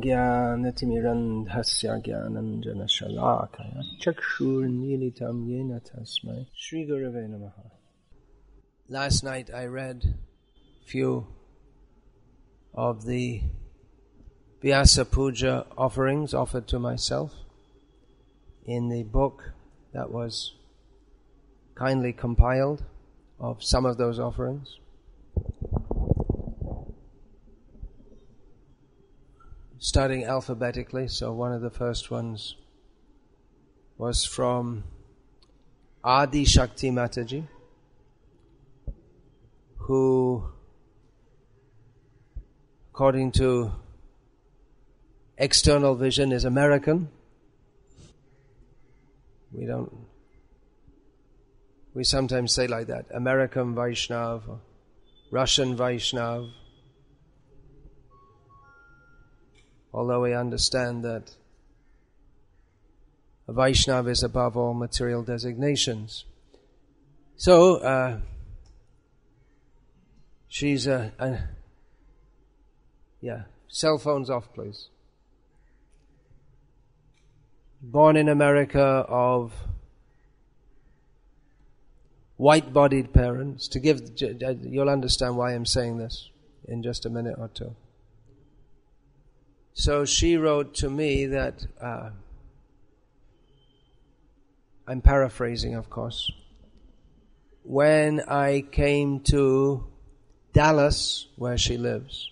ज्ञानतिमिरन्धस्य ज्ञानञ्जनशलाकया चक्षुर्मीलितं येन तस्मै Shri Gurave Namaha. Last night I read few of the Vyasa Puja offerings offered to myself in the book that was kindly compiled of some of those offerings. Starting alphabetically, so one of the first ones was from Adi Shakti Mataji, who, according to external vision, is American. We sometimes say like that, American Vaishnav, or Russian Vaishnav, although we understand that a Vaishnav is above all material designations. So, she's cell phones off, please. Born in America of white-bodied parents. You'll understand why I'm saying this in just a minute or two. So she wrote to me that, I'm paraphrasing of course, when I came to Dallas, where she lives,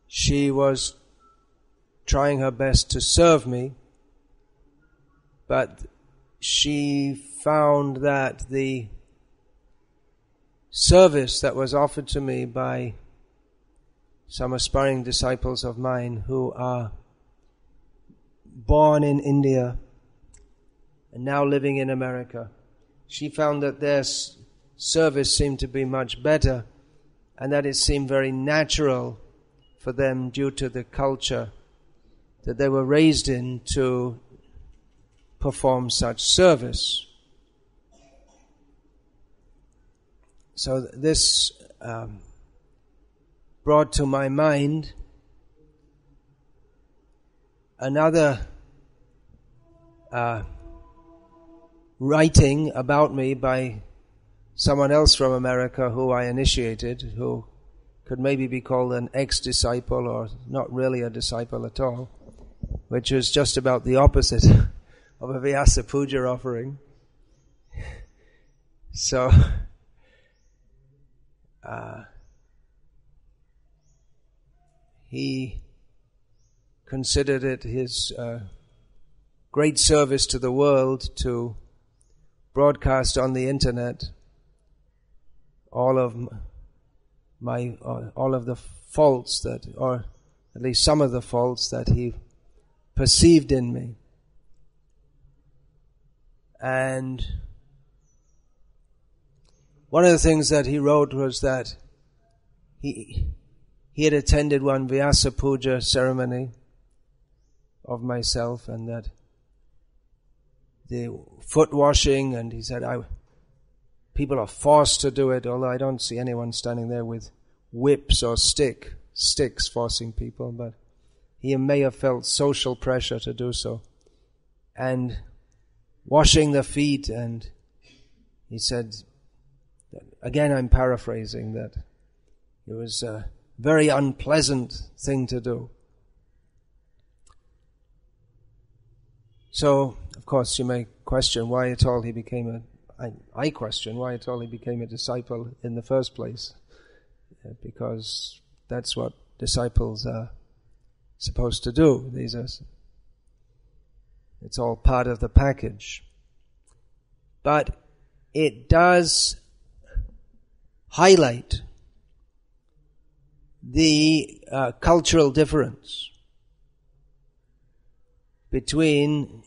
she was trying her best to serve me, but she found that the service that was offered to me by some aspiring disciples of mine who are born in India and now living in America, she found that their service seemed to be much better and that it seemed very natural for them due to the culture that they were raised in to perform such service. So this brought to my mind another writing about me by someone else from America who I initiated, who could maybe be called an ex-disciple or not really a disciple at all, which was just about the opposite of a Vyasa Puja offering. So, he considered it his great service to the world to broadcast on the internet all of the faults that, or at least some of the faults that he perceived in me. And one of the things that he wrote was that he had attended one Vyasa Puja ceremony of myself, and that the foot washing, and he said, people are forced to do it, although I don't see anyone standing there with whips or sticks forcing people, but he may have felt social pressure to do so. And washing the feet, and he said, again I'm paraphrasing, that it was a very unpleasant thing to do. So, of course, you may question why at all he became I question why at all he became a disciple in the first place. Because that's what disciples are supposed to do. It's all part of the package. But it does highlight the cultural difference between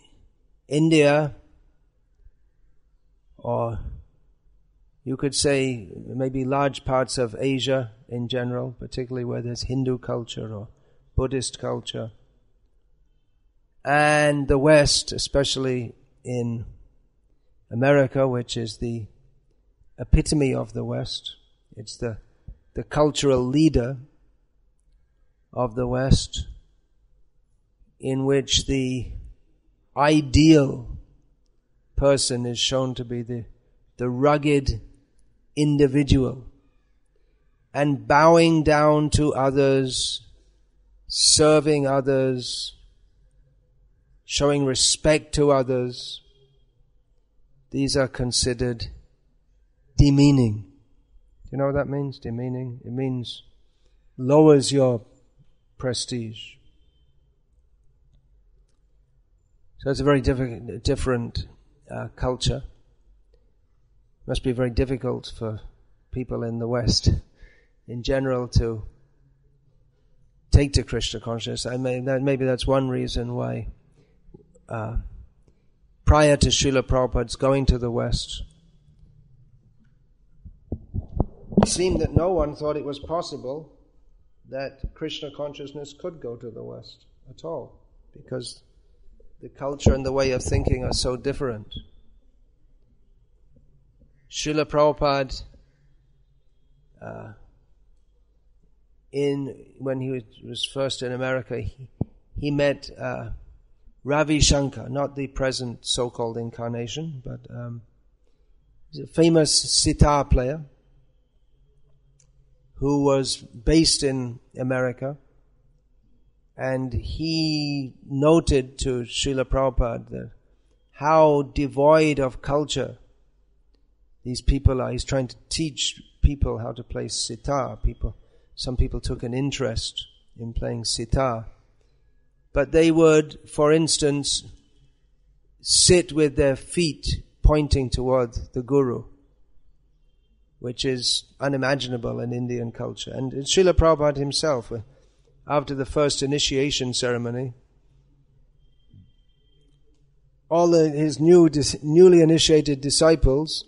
India, or you could say maybe large parts of Asia in general, particularly where there's Hindu culture or Buddhist culture, and the West, especially in America, which is the epitome of the West. It's the cultural leader. of the West, in which the ideal person is shown to be the rugged individual, and bowing down to others, serving others, showing respect to others. These are considered demeaning. Do you know what that means, demeaning? It means lowers your prestige. So it's a very different culture. It must be very difficult for people in the West in general to take to Krishna consciousness. Maybe that's one reason why prior to Srila Prabhupada's going to the West, it seemed that no one thought it was possible that Krishna consciousness could go to the West at all, because the culture and the way of thinking are so different. Srila Prabhupada, when he was first in America, he met Ravi Shankar, not the present so-called incarnation, but he's a famous sitar player who was based in America, and he noted to Srila Prabhupada that how devoid of culture these people are. He's trying to teach people how to play sitar. Some people took an interest in playing sitar. But they would, for instance, sit with their feet pointing toward the Guru, which is unimaginable in Indian culture. And Srila Prabhupada himself, after the first initiation ceremony, all his newly initiated disciples,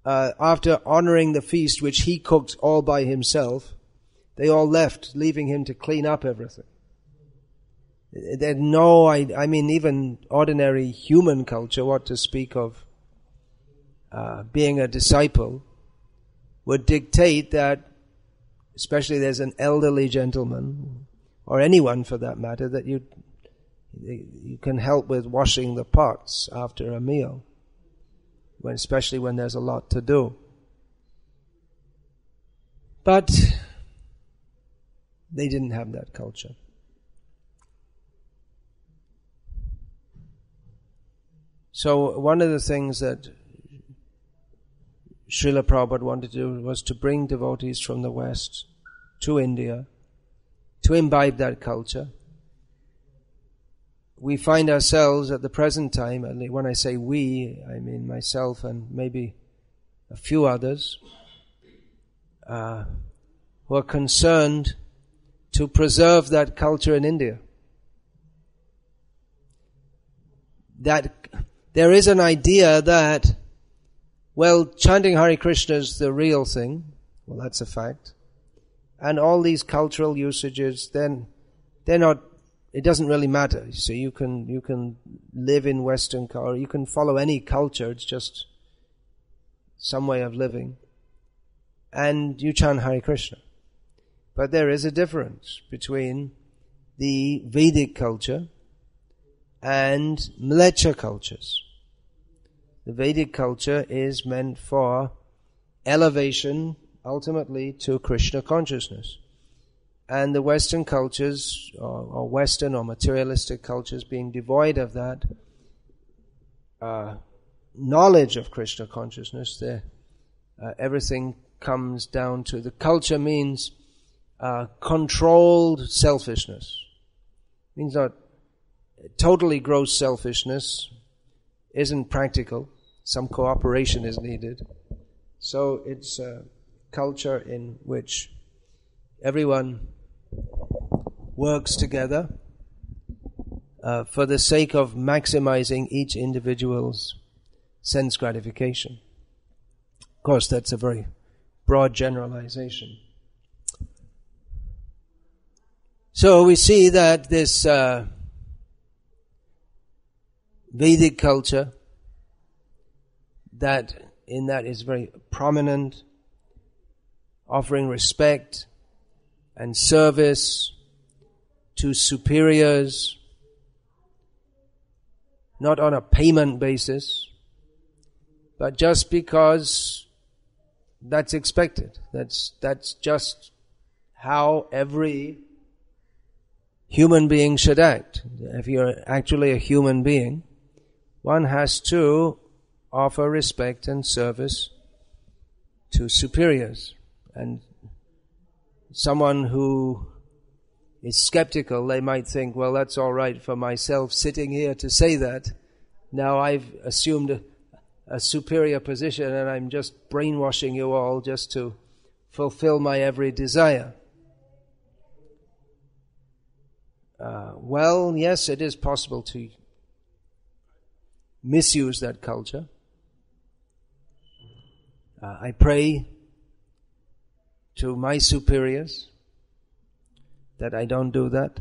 after honoring the feast which he cooked all by himself, they all left, leaving him to clean up everything. Even ordinary human culture, what to speak of being a disciple, would dictate that, especially there's an elderly gentleman, or anyone for that matter, that you can help with washing the pots after a meal, especially when there's a lot to do. But they didn't have that culture. So one of the things that Srila Prabhupada wanted to do was to bring devotees from the West to India, to imbibe that culture. We find ourselves at the present time, and when I say we, I mean myself and maybe a few others, who are concerned to preserve that culture in India. That there is an idea that, well, chanting Hare Krishna is the real thing. Well, that's a fact. And all these cultural usages, then they're not, it doesn't really matter. So you can live in Western culture, you can follow any culture, it's just some way of living. And you chant Hare Krishna. But there is a difference between the Vedic culture and Mleccha cultures. The Vedic culture is meant for elevation, ultimately, to Krishna consciousness. And the Western cultures, or Western or materialistic cultures, being devoid of that knowledge of Krishna consciousness, everything comes down to, the culture means controlled selfishness. It means not totally gross selfishness isn't practical. Some cooperation is needed. So it's a culture in which everyone works together for the sake of maximizing each individual's sense gratification. Of course, that's a very broad generalization. So we see that this Vedic culture, that is very prominent, offering respect and service to superiors, not on a payment basis, but just because that's expected. That's just how every human being should act. If you're actually a human being, one has to offer respect and service to superiors. And someone who is skeptical, they might think, well, that's all right for myself sitting here to say that. Now I've assumed a superior position and I'm just brainwashing you all just to fulfill my every desire. Well, yes, it is possible to misuse that culture. I pray to my superiors that I don't do that.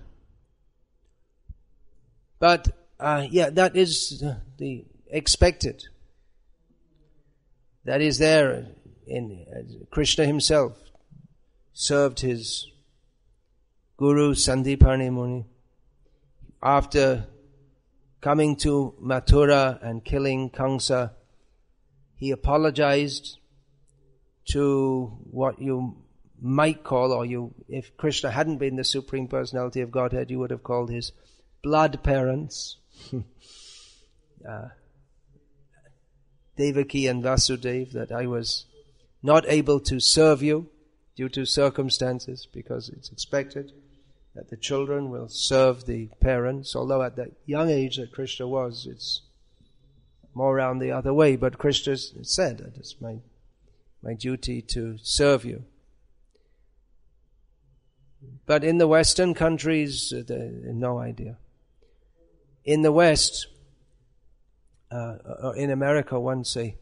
But, that is the expected. That is there in Krishna himself served his Guru Sandipani Muni. After coming to Mathura and killing Kamsa, he apologized to what you might call, if Krishna hadn't been the Supreme Personality of Godhead, you would have called his blood parents, Devaki and Vasudev, that I was not able to serve you due to circumstances, because it's expected that the children will serve the parents, although at that young age that Krishna was, it's more around the other way. But Krishna said that it's my duty to serve you. But in the Western countries, no idea. In the West, in America, once a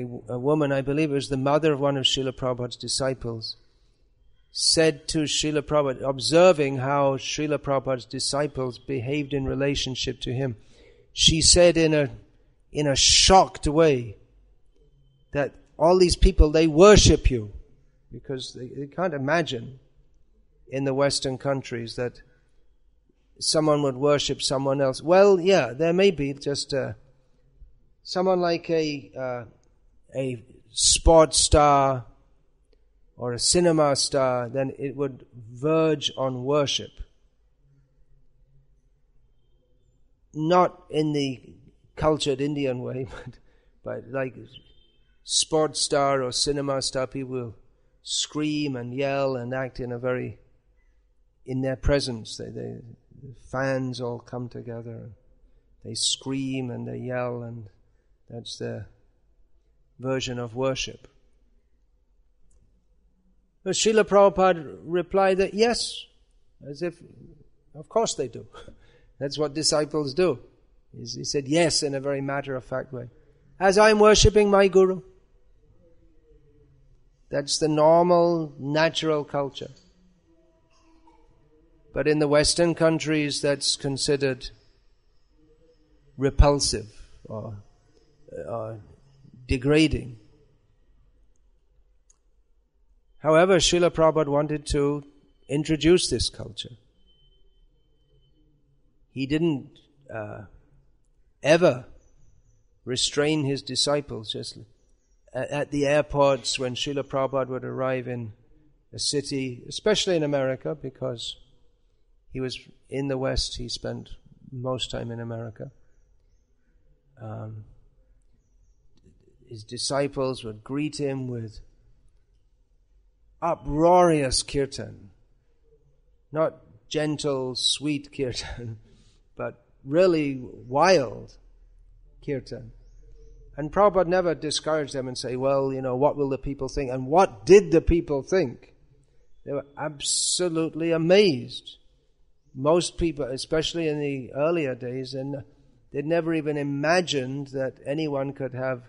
woman, I believe it was the mother of one of Srila Prabhupada's disciples, said to Srila Prabhupada, observing how Srila Prabhupada's disciples behaved in relationship to him, she said in a shocked way that all these people, they worship you, because they can't imagine in the Western countries that someone would worship someone else. Well, yeah, there may be just someone like a sports star or a cinema star, then it would verge on worship. Not in the cultured Indian way, but like sports star or cinema star, people will scream and yell and act in their presence. The fans all come together. They scream and they yell, and that's their version of worship. But Srila Prabhupada replied that yes, as if, of course they do. That's what disciples do. He said yes in a very matter-of-fact way. As I'm worshipping my Guru. That's the normal, natural culture. But in the Western countries, that's considered repulsive or degrading. However, Srila Prabhupada wanted to introduce this culture. He didn't ever restrain his disciples. Just at the airports, when Srila Prabhupada would arrive in a city, especially in America, because he was in the West, he spent most time in America. His disciples would greet him with uproarious kirtan. Not gentle, sweet kirtan, but really wild kirtan. And Prabhupada never discouraged them and say, well, what will the people think? And what did the people think? They were absolutely amazed. Most people, especially in the earlier days, and they'd never even imagined that anyone could have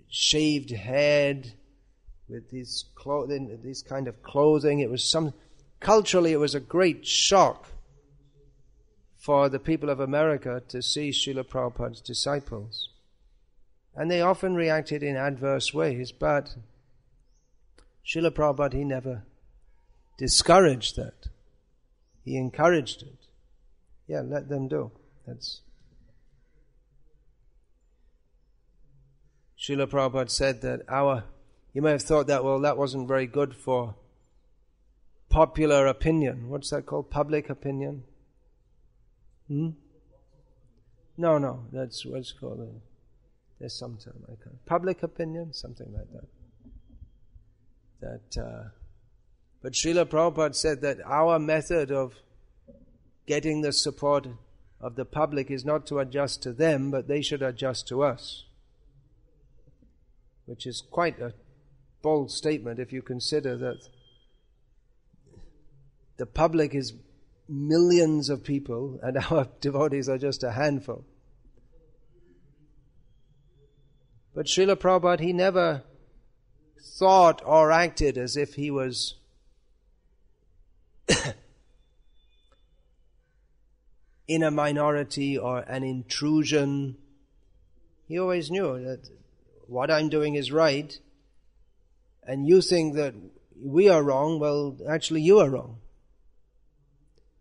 shaved head with these kind of clothing. It was culturally, it was a great shock for the people of America to see Srila Prabhupada's disciples. And they often reacted in adverse ways, but Srila Prabhupada, he never discouraged that. He encouraged it. Yeah, let them do. That's Srila Prabhupada said that you may have thought that, well, that wasn't very good for popular opinion. What's that called? Public opinion? No, that's what's called. There's some term I can't. Public opinion, something like that. But Srila Prabhupada said that our method of getting the support of the public is not to adjust to them, but they should adjust to us. Which is quite a bold statement if you consider that the public is millions of people and our devotees are just a handful. But Srila Prabhupada, he never thought or acted as if he was in a minority or an intrusion. He always knew that what I'm doing is right, and you think that we are wrong, well, actually you are wrong.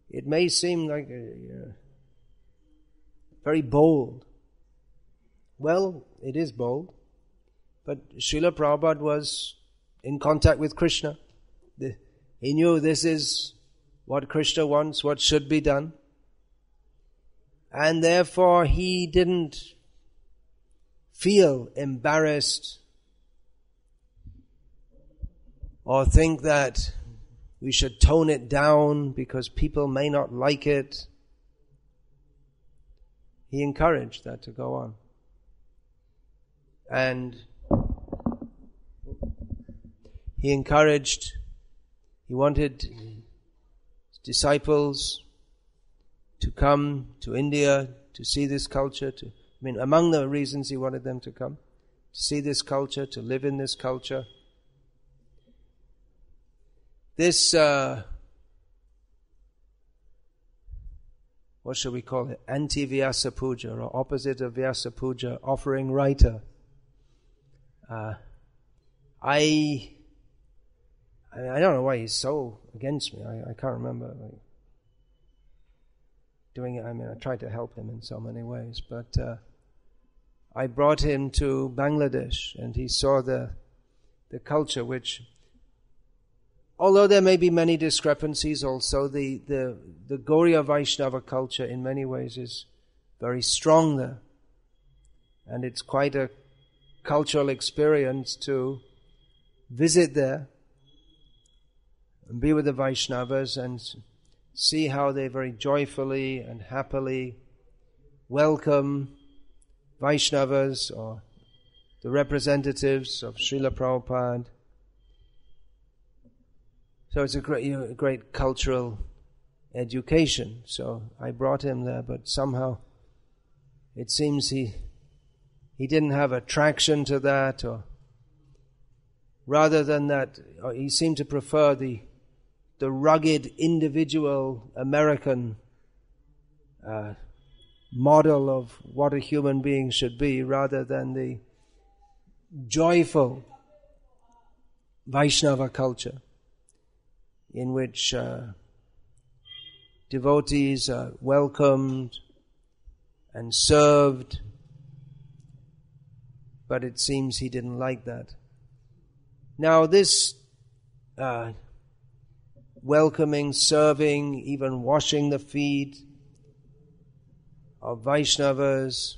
It may seem like very bold. Well, it is bold, but Srila Prabhupada was in contact with Krishna. He knew this is what Krishna wants, what should be done. And therefore he didn't feel embarrassed or think that we should tone it down because people may not like it. He encouraged that to go on. And he wanted his disciples to come to India to see this culture. Among the reasons he wanted them to come, to see this culture, to live in this culture. This, what shall we call it? Anti-Vyasa Puja, or opposite of Vyasa Puja, offering writer. I don't know why he's so against me. I can't remember doing it. I tried to help him in so many ways, but I brought him to Bangladesh, and he saw the culture, which, although there may be many discrepancies, also the Gauriya Vaishnava culture in many ways is very strong there, and it's quite a cultural experience to visit there and be with the Vaishnavas and see how they very joyfully and happily welcome Vaishnavas or the representatives of Srila Prabhupada. So it's a great cultural education. So I brought him there, but somehow it seems he didn't have attraction to that, or rather than that, he seemed to prefer the rugged individual American model of what a human being should be, rather than the joyful Vaishnava culture in which devotees are welcomed and served. But it seems he didn't like that. Now this welcoming, serving, even washing the feet of Vaishnavas,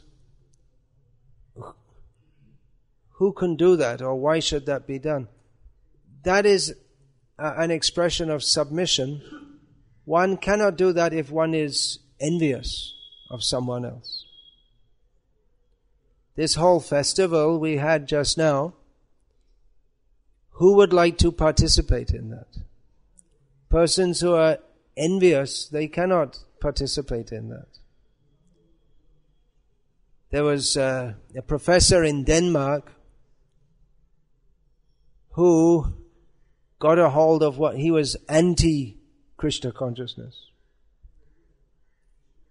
who can do that, or why should that be done? That is an expression of submission. One cannot do that if one is envious of someone else. This whole festival we had just now, who would like to participate in that? Persons who are envious, they cannot participate in that. There was a professor in Denmark who got a hold of what he was anti-Krishna consciousness.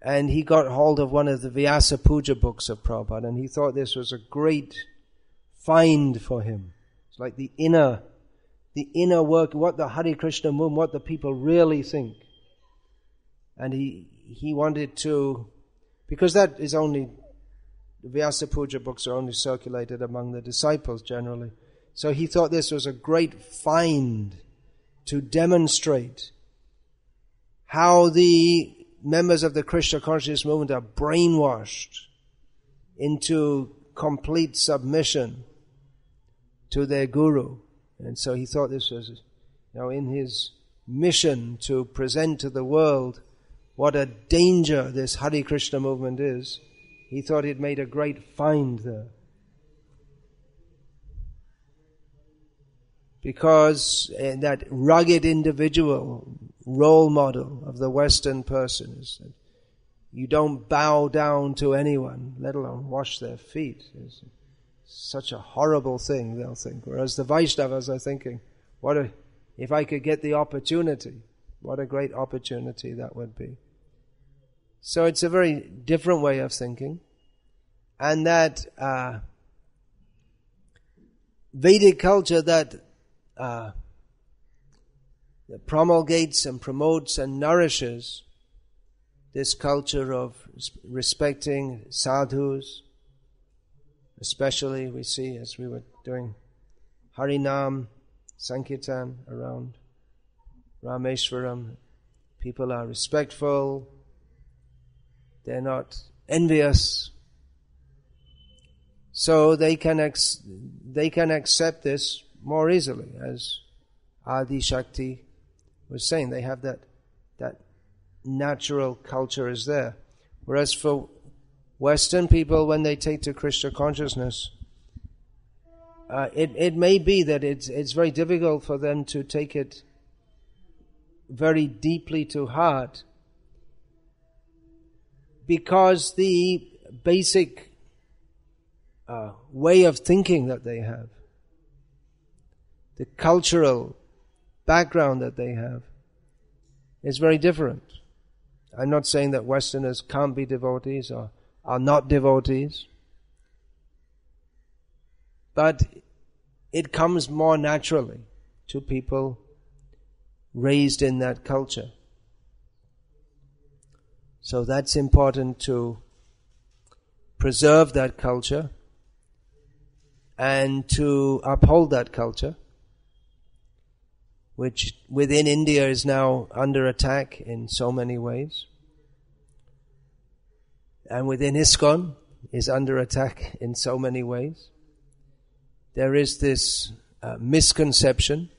And he got hold of one of the Vyasa Puja books of Prabhupada, and he thought this was a great find for him. It's like the inner work, what the Hare Krishna movement, what the people really think. And he wanted to, because that is only, the Vyasa Puja books are only circulated among the disciples generally. So he thought this was a great find to demonstrate how the members of the Krishna consciousness movement are brainwashed into complete submission to their guru. And so he thought this was, in his mission to present to the world what a danger this Hare Krishna movement is, he thought he'd made a great find there. Because that rugged individual role model of the Western person is that you don't bow down to anyone, let alone wash their feet. It's such a horrible thing, they'll think. Whereas the Vaishnavas are thinking, if I could get the opportunity, what a great opportunity that would be. So it's a very different way of thinking. And that Vedic culture that promulgates and promotes and nourishes this culture of respecting sadhus, especially we see as we were doing Harinam Sankirtan around Rameshwaram, people are respectful, they're not envious, so they can accept this more easily, as Adi Shakti was saying. They have that natural culture is there. Whereas for Western people, when they take to Krishna consciousness, it may be that it's very difficult for them to take it very deeply to heart, because the basic way of thinking that they have, the cultural background that they have, is very different. I'm not saying that Westerners can't be devotees or are not devotees, but it comes more naturally to people raised in that culture. So that's important to preserve that culture and to uphold that culture, which within India is now under attack in so many ways. And within ISKCON is under attack in so many ways. There is this misconception,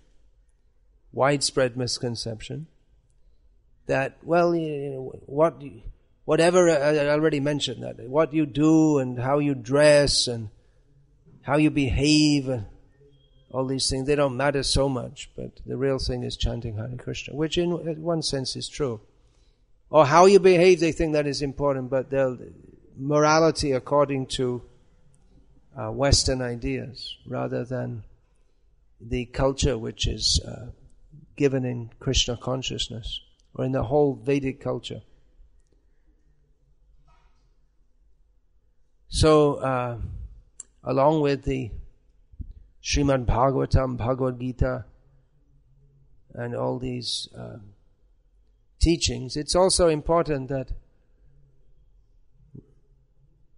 widespread misconception, that, whatever, I already mentioned that, what you do and how you dress and how you behave, and all these things, they don't matter so much, but the real thing is chanting Hare Krishna, which in one sense is true. Or how you behave, they think that is important, but morality according to Western ideas, rather than the culture which is given in Krishna consciousness, or in the whole Vedic culture. So, along with the Srimad Bhagavatam, Bhagavad Gita, and all these teachings, it's also important that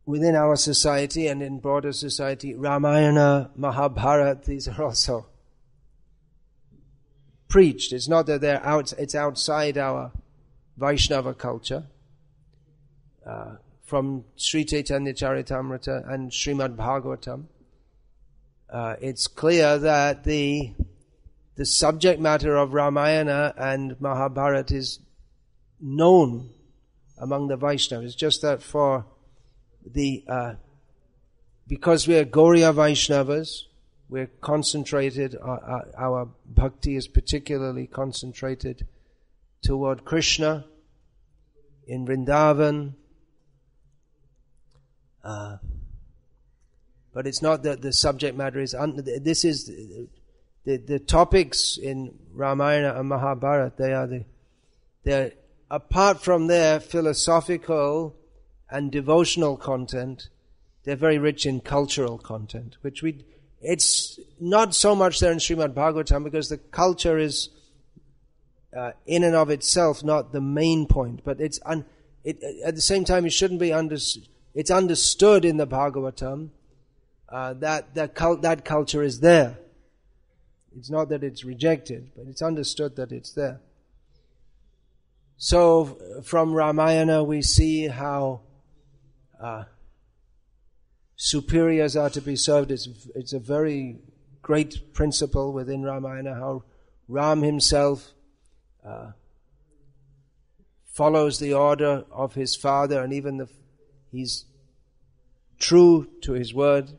within our society and in broader society, Ramayana, Mahabharata, these are also preached. It's not that it's outside our Vaishnava culture. From Sri Chaitanya Charitamrita and Srimad Bhagavatam, it's clear that the subject matter of Ramayana and Mahabharata is known among the Vaishnavas. It's just that for because we are Gauriya Vaishnavas, we're concentrated, our bhakti is particularly concentrated toward Krishna in Vrindavan. But it's not that the subject matter is, this is the topics in Ramayana and Mahabharata, they're apart from their philosophical and devotional content, they're very rich in cultural content, which it's not so much there in Srimad Bhagavatam, because the culture is in and of itself not the main point, but at the same time it shouldn't be it's understood in the Bhagavatam that culture is there. It's not that it's rejected, but it's understood that it's there. So from Ramayana we see how superiors are to be served. It's a very great principle within Ramayana, how Ram himself follows the order of his father, and even he's true to his word.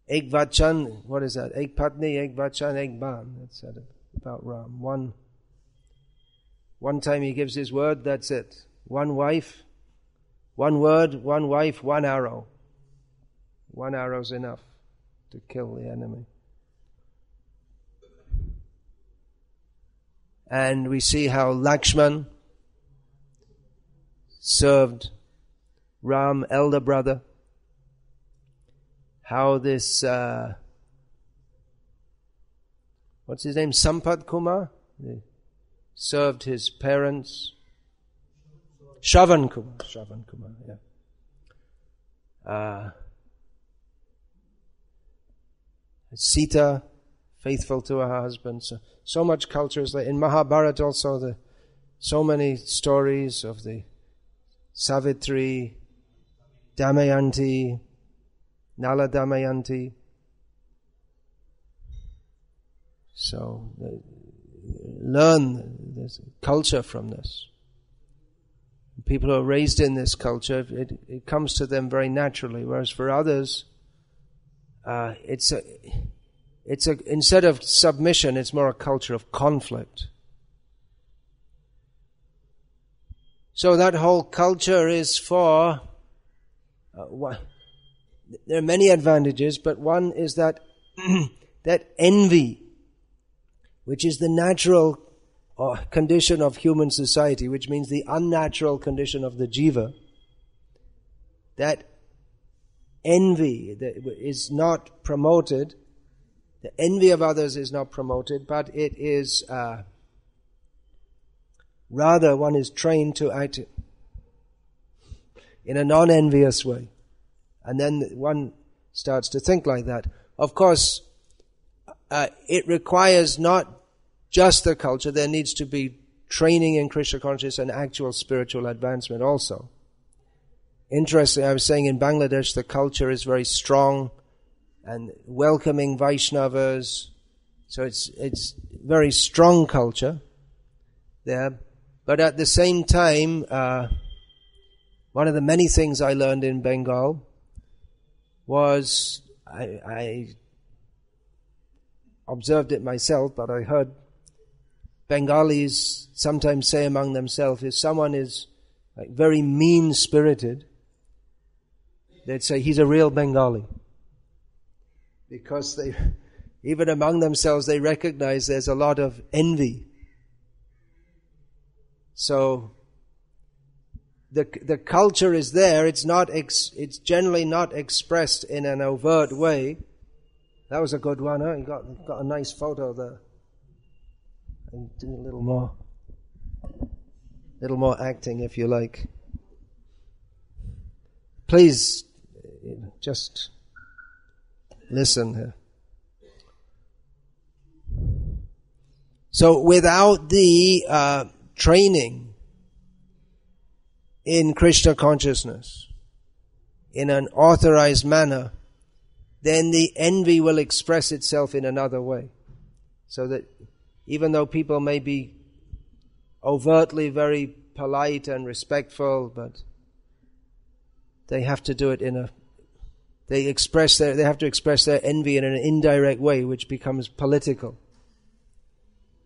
Ek vachan, what is that? Ek patni, ek vachan, ek ban. That's said about Ram. One time he gives his word, that's it. One wife, one word, one wife, one arrow. One arrow's enough to kill the enemy. And we see how Lakshman served Ram, elder brother. How this, what's his name? Sampad Kumar? Served his parents. Shravan Kumar, yeah. Sita, faithful to her husband. So much culture is there. In Mahabharata also, so many stories of the Savitri, Damayanti, Nala Damayanti. So learn this culture from this. People who are raised in this culture, it comes to them very naturally, whereas for others, instead of submission, it's more a culture of conflict. So that whole culture is for, there are many advantages, but one is that that envy, which is the natural condition of human society, which means the unnatural condition of the jiva, that envy is not promoted. The envy of others is not promoted, but it is rather one is trained to act in a non-envious way. And then one starts to think like that. Of course, it requires not just the culture, there needs to be training in Krishna consciousness and actual spiritual advancement also. Interesting, I was saying in Bangladesh the culture is very strong and welcoming Vaishnavas. So it's very strong culture there. But at the same time, one of the many things I learned in Bengal was, I observed it myself, but I heard Bengalis sometimes say among themselves, if someone is like very mean-spirited, they'd say he's a real Bengali. Because even among themselves, they recognize there's a lot of envy. So the culture is there. It's generally not expressed in an overt way. That was a good one, huh? You got a nice photo there. And do a little more acting if you like. Please, just listen here. So without the training in Krishna consciousness in an authorized manner, then the envy will express itself in another way. So that even though people may be overtly very polite and respectful, but they have to do it they have to express their envy in an indirect way, which becomes political.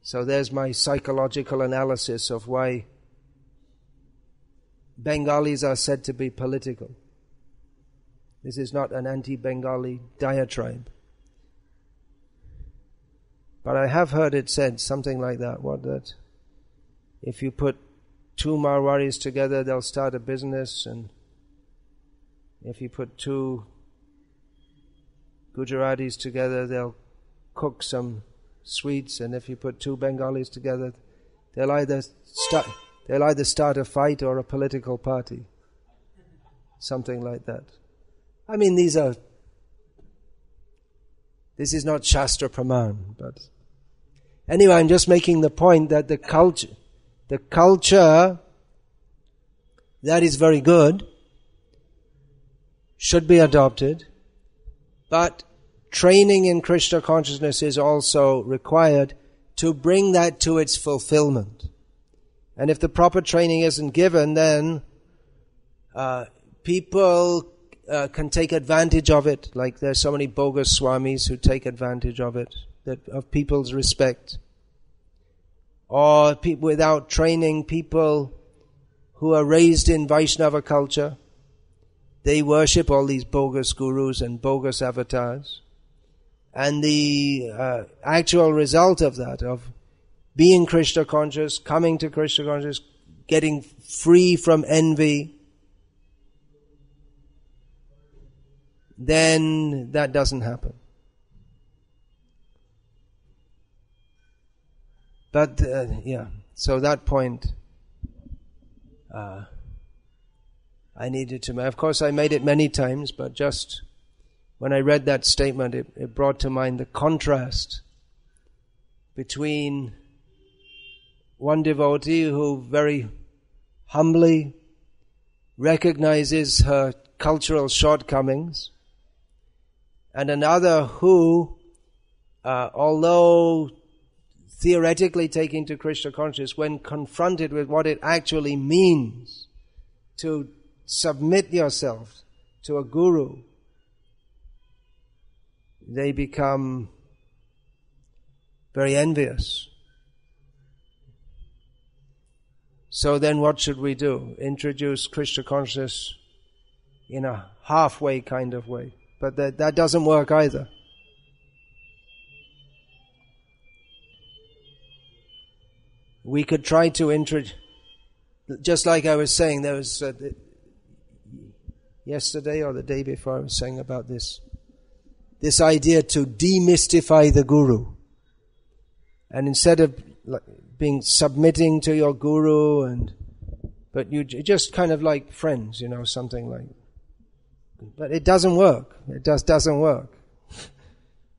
So there's my psychological analysis of why Bengalis are said to be political. This is not an anti-Bengali diatribe. But I have heard it said something like that, that if you put two Marwaris together, they'll start a business, and if you put two Gujaratis together, they'll cook some sweets, and if you put two Bengalis together, they'll either start a fight or a political party. Something like that. I mean, this is not Shastra Praman, but anyway, I'm just making the point that the culture that is very good should be adopted, but training in Krishna consciousness is also required to bring that to its fulfillment. And if the proper training isn't given, then people can take advantage of it. Like there's so many bogus swamis who take advantage of it, of people's respect. Or without training, people who are raised in Vaishnava culture, they worship all these bogus gurus and bogus avatars. And the actual result of that, of being Krishna conscious, coming to Krishna conscious, getting free from envy, then that doesn't happen. But, so that point I needed to make. Of course, I made it many times, but just when I read that statement, it brought to mind the contrast between one devotee who very humbly recognizes her cultural shortcomings, and another who, although theoretically taking to Krishna consciousness, when confronted with what it actually means to submit yourself to a guru, they become very envious. So then what should we do? Introduce Krishna consciousness in a halfway kind of way. But that doesn't work either. We could try to introduce, just like I was saying, there was yesterday or the day before I was saying about this idea to demystify the guru. And instead of submitting to your guru, but you just kind of like friends, something like. But it doesn't work. It just doesn't work.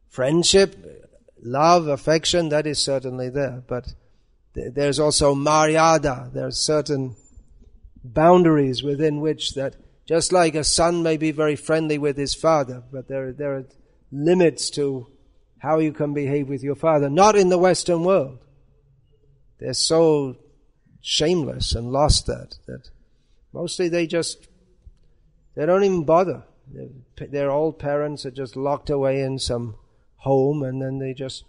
Friendship, love, affection, that is certainly there. But there's also maryada. There's certain boundaries within which that, just like a son may be very friendly with his father, but there are limits to how you can behave with your father. Not in the Western world. They're so shameless and lost that mostly they don't even bother. Their old parents are just locked away in some home, and then they just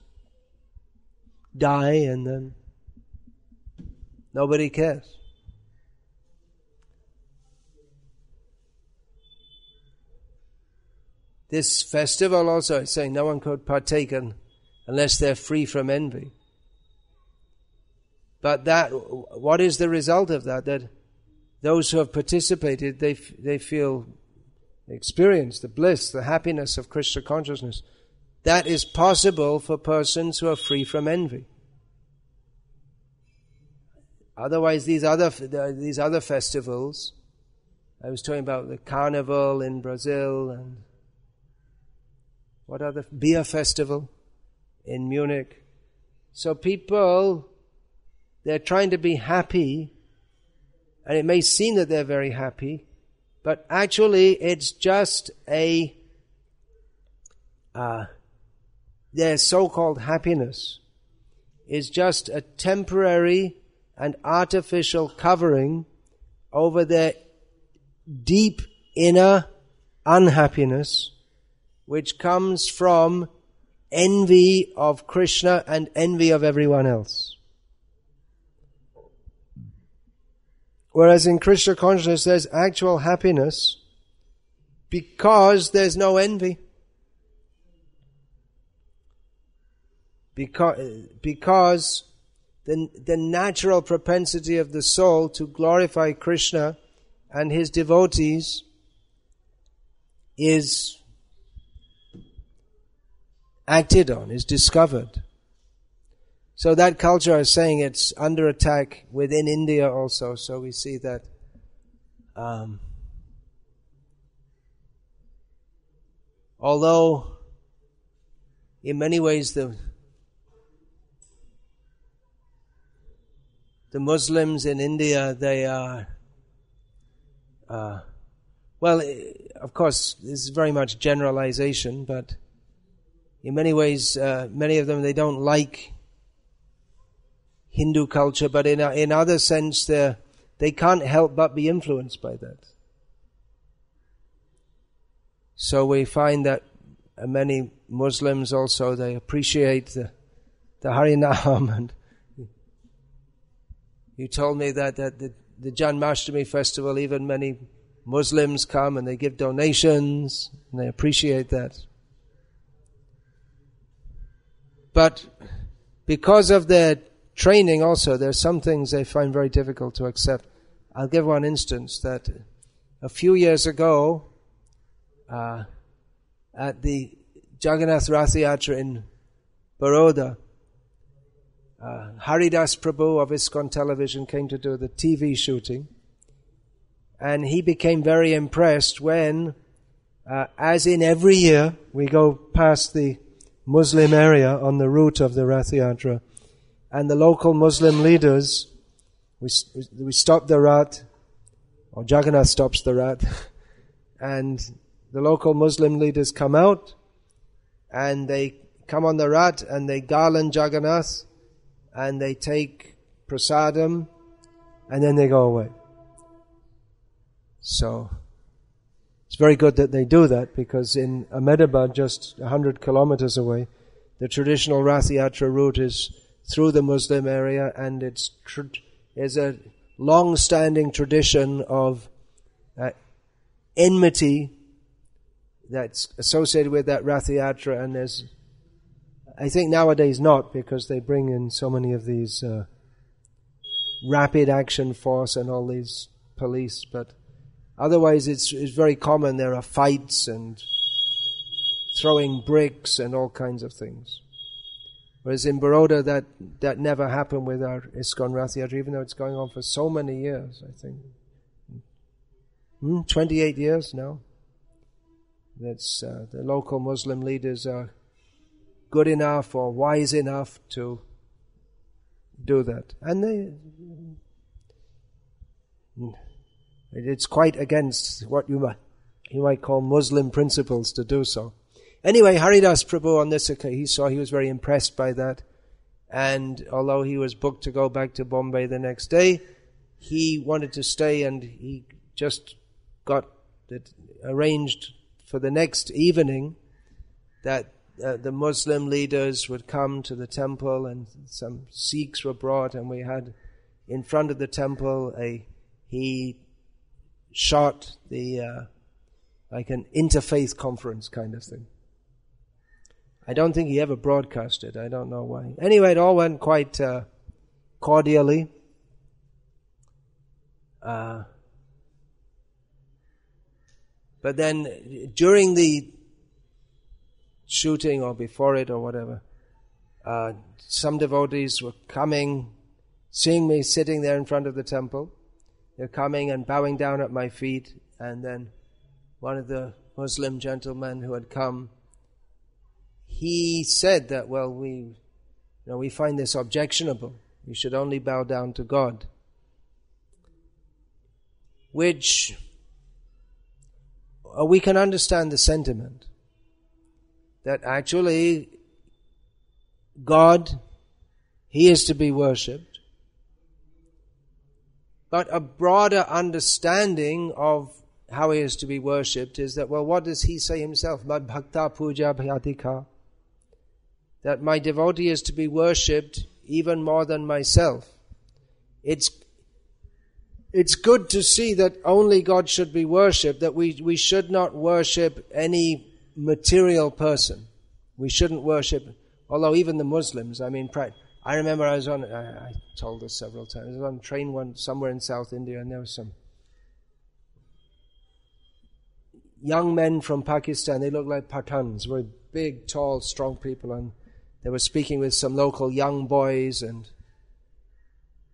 die, and then nobody cares. This festival also is saying no one could partake unless they're free from envy. But what is the result of that? That those who have participated, they experience the bliss, the happiness of Krishna consciousness. That is possible for persons who are free from envy. Otherwise, these other festivals, I was talking about the carnival in Brazil, and what other beer festival in Munich. So people, they're trying to be happy, and it may seem that they're very happy, but actually it's just their so-called happiness is just a temporary and artificial covering over their deep inner unhappiness, which comes from envy of Krishna and envy of everyone else. Whereas in Krishna consciousness there's actual happiness because there's no envy. Because the natural propensity of the soul to glorify Krishna and his devotees is acted on, is discovered. So that culture, I was saying, it's under attack within India also. So we see that although in many ways the Muslims in India, they are, well, of course, this is very much generalization, but in many ways, many of them, they don't like Hindu culture, but in other sense, they can't help but be influenced by that. So we find that many Muslims also, they appreciate the Harinam. And you told me that the Janmashtami festival, even many Muslims come and they give donations, and they appreciate that. But because of their training also, there's some things they find very difficult to accept. I'll give one instance that a few years ago, at the Jagannath Rath Yatra in Baroda, Haridas Prabhu of ISKCON Television came to do the TV shooting, and he became very impressed when, as in every year, we go past the Muslim area on the route of the Rath Yatra, and the local Muslim leaders, we stop the Rath, or Jagannath stops the Rath, and the local Muslim leaders come out, and they come on the Rath, and they garland Jagannath, and they take prasadam, and then they go away. So, it's very good that they do that, because in Ahmedabad, just 100 kilometers away, the traditional Rath Yatra route is through the Muslim area, and there's a long-standing tradition of enmity that's associated with that Rath Yatra, and there's, I think nowadays not, because they bring in so many of these rapid action force and all these police, but otherwise it's very common. There are fights and throwing bricks and all kinds of things. Whereas in Baroda, that never happened with our ISKCON Rath Yatra, even though it's going on for so many years, I think. 28 years now. That's the local Muslim leaders are good enough or wise enough to do that. And it's quite against what you might call Muslim principles to do so. Anyway, Haridas Prabhu on this occasion, he was very impressed by that. And although he was booked to go back to Bombay the next day, he wanted to stay, and he just got it arranged for the next evening that the Muslim leaders would come to the temple, and some Sikhs were brought, and we had in front of the temple he shot the like an interfaith conference kind of thing. I don't think he ever broadcast it. I don't know why. Anyway, it all went quite cordially. But then during the shooting or before it or whatever, some devotees were coming, seeing me sitting there in front of the temple. They're coming and bowing down at my feet, and then one of the Muslim gentlemen who had come, he said that, well, we find this objectionable. We should only bow down to God. Which we can understand the sentiment that actually God, He is to be worshipped. But a broader understanding of how He is to be worshipped is that, well, what does He say Himself? Mad bhakta puja bhyatika. That my devotee is to be worshipped even more than myself. It's good to see that only God should be worshipped, that we should not worship any material person. We shouldn't worship, although even the Muslims, I remember I told this several times, I was on a train somewhere in South India, and there was some young men from Pakistan. They looked like Pathans, very big, tall, strong people, and they were speaking with some local young boys, and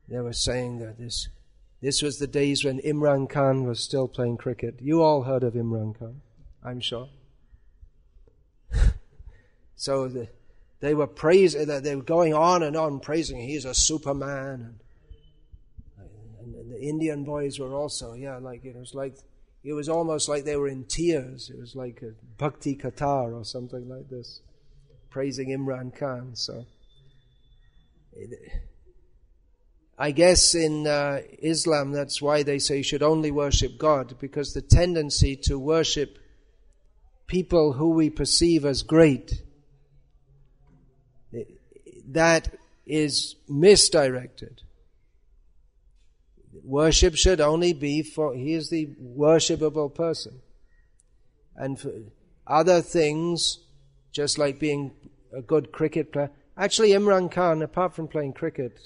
they were saying that this was the days when Imran Khan was still playing cricket. You all heard of Imran Khan, I'm sure. So they were praising, they were going on and on praising him. He's a Superman. And the Indian boys were also, it was almost like they were in tears. It was like a Bhakti Katha or something like this, praising Imran Khan. So I guess in Islam, that's why they say you should only worship God, because the tendency to worship people who we perceive as great, that is misdirected. Worship should only be for, he is the worshipable person. And for other things, just like being a good cricket player. Actually, Imran Khan, apart from playing cricket,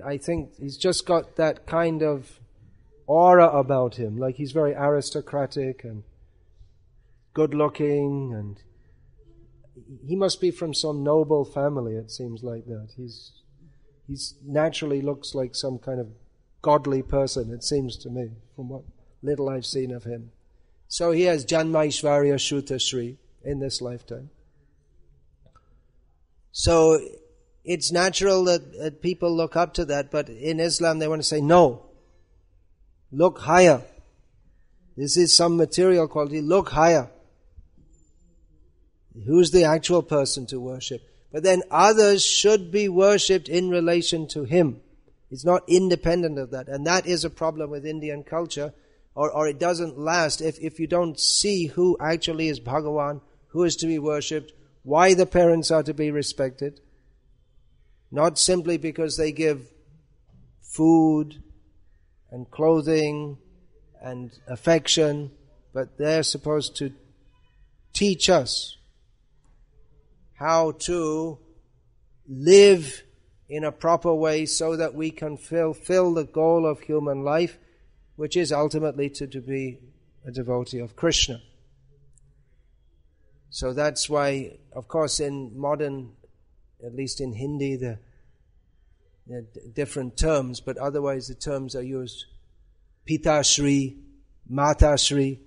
I think he's just got that kind of aura about him. Like he's very aristocratic and good looking, and he must be from some noble family, it seems like that. He's naturally looks like some kind of godly person, it seems to me, from what little I've seen of him. So he has Janmaishvarya Shuta Shri in this lifetime. So it's natural that people look up to that, but in Islam they want to say, no, look higher. This is some material quality, look higher. Who's the actual person to worship? But then others should be worshipped in relation to him. It's not independent of that. And that is a problem with Indian culture, or it doesn't last if you don't see who actually is Bhagavan, who is to be worshipped, why the parents are to be respected. Not simply because they give food and clothing and affection, but they're supposed to teach us how to live in a proper way so that we can fulfill the goal of human life, which is ultimately to be a devotee of Krishna. So that's why, of course, in modern, at least in Hindi, there are different terms, but otherwise the terms are used. Pita Shri, Mata Shri.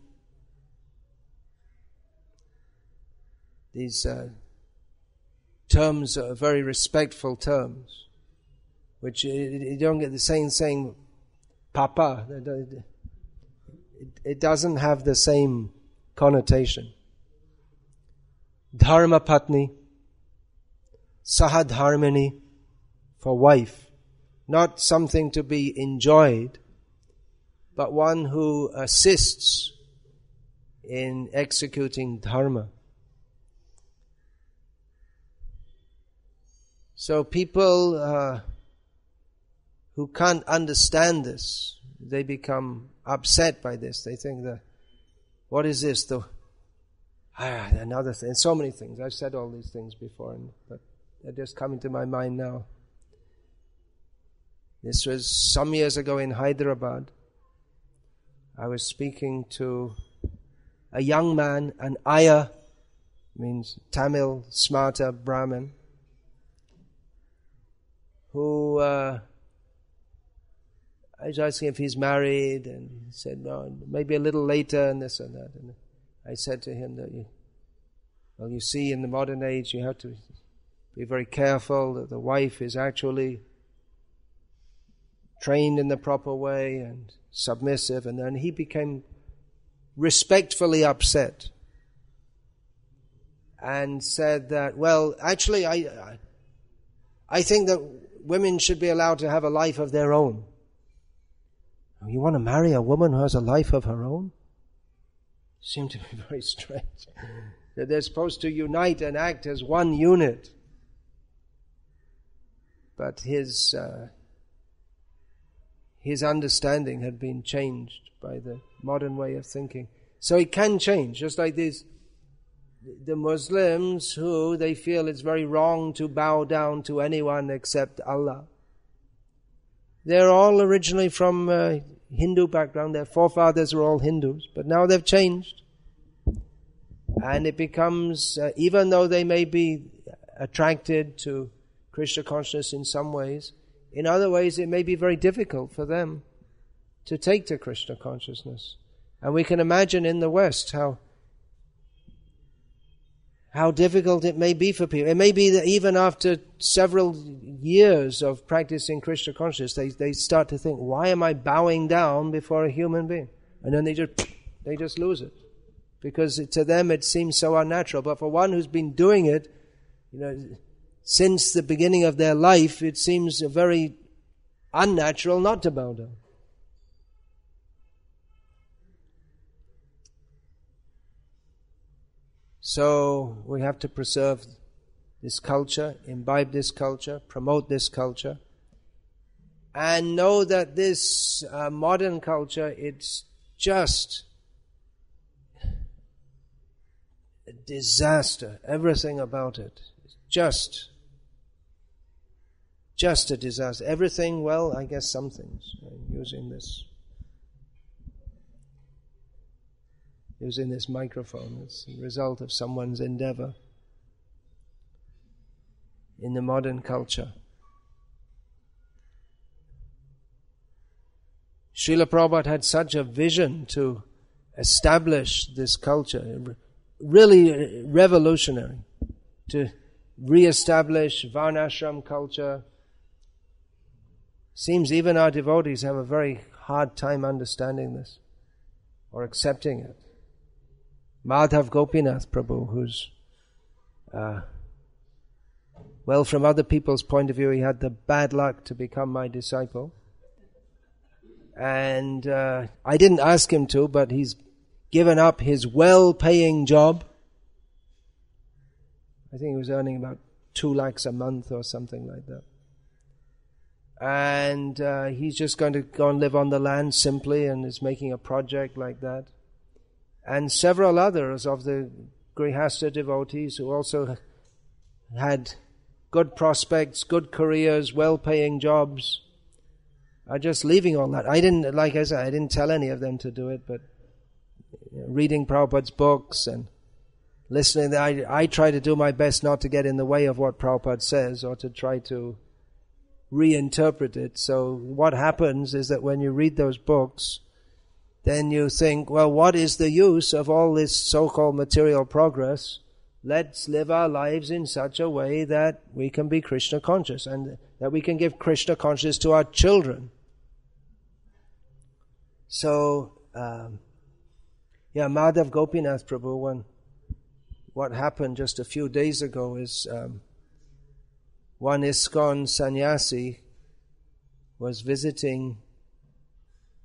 These terms are very respectful terms, which you don't get the same saying Papa. It doesn't have the same connotation. Dharma Patni, Sahadharmini, for wife. Not something to be enjoyed, but one who assists in executing dharma. So people who can't understand this, they become upset by this. They think that, what is this? Another thing. So many things. I've said all these things before, but they're just coming to my mind now. This was some years ago in Hyderabad. I was speaking to a young man, an Aya, means Tamil, smarta Brahmin, who I was asking if he's married, and he said, no, maybe a little later, and this and that. And I said to him that, you see, in the modern age, you have to be very careful that the wife is actually trained in the proper way and submissive. And then he became respectfully upset and said that, well, actually, I think that women should be allowed to have a life of their own. You want to marry a woman who has a life of her own? Seemed to be very strange. That they're supposed to unite and act as one unit. But his understanding had been changed by the modern way of thinking. So it can change, just like these, the Muslims who they feel it's very wrong to bow down to anyone except Allah. They're all originally from Hindu background. Their forefathers were all Hindus, but now they've changed. And it becomes, even though they may be attracted to Krishna consciousness in some ways. In other ways, it may be very difficult for them to take to Krishna consciousness. And we can imagine in the West how difficult it may be for people. It may be that even after several years of practicing Krishna consciousness, they start to think, why am I bowing down before a human being? And then they just lose it. Because to them it seems so unnatural. But for one who's been doing it, since the beginning of their life, it seems very unnatural not to bow down. So we have to preserve this culture, imbibe this culture, promote this culture, and know that this modern culture, it's just a disaster. Everything about it is just a disaster. Everything, well, I guess some things. I'm using this microphone. It's the result of someone's endeavor in the modern culture. Srila Prabhupada had such a vision to establish this culture, really revolutionary, to re-establish Varnashram culture. Seems even our devotees have a very hard time understanding this or accepting it. Madhav Gopinath Prabhu, who's, from other people's point of view, he had the bad luck to become my disciple. And I didn't ask him to, but he's given up his well-paying job. I think he was earning about 2 lakhs a month or something like that. And he's just going to go and live on the land simply and is making a project like that. And several others of the Grihastha devotees who also had good prospects, good careers, well-paying jobs, are just leaving all that. I didn't tell any of them to do it, but reading Prabhupada's books and listening, I try to do my best not to get in the way of what Prabhupada says or to try to reinterpret it. So what happens is that when you read those books, then you think, well, what is the use of all this so-called material progress? Let's live our lives in such a way that we can be Krishna conscious and that we can give Krishna consciousness to our children. So, Madhav Gopinath Prabhu, what happened just a few days ago is one ISKCON sannyasi was visiting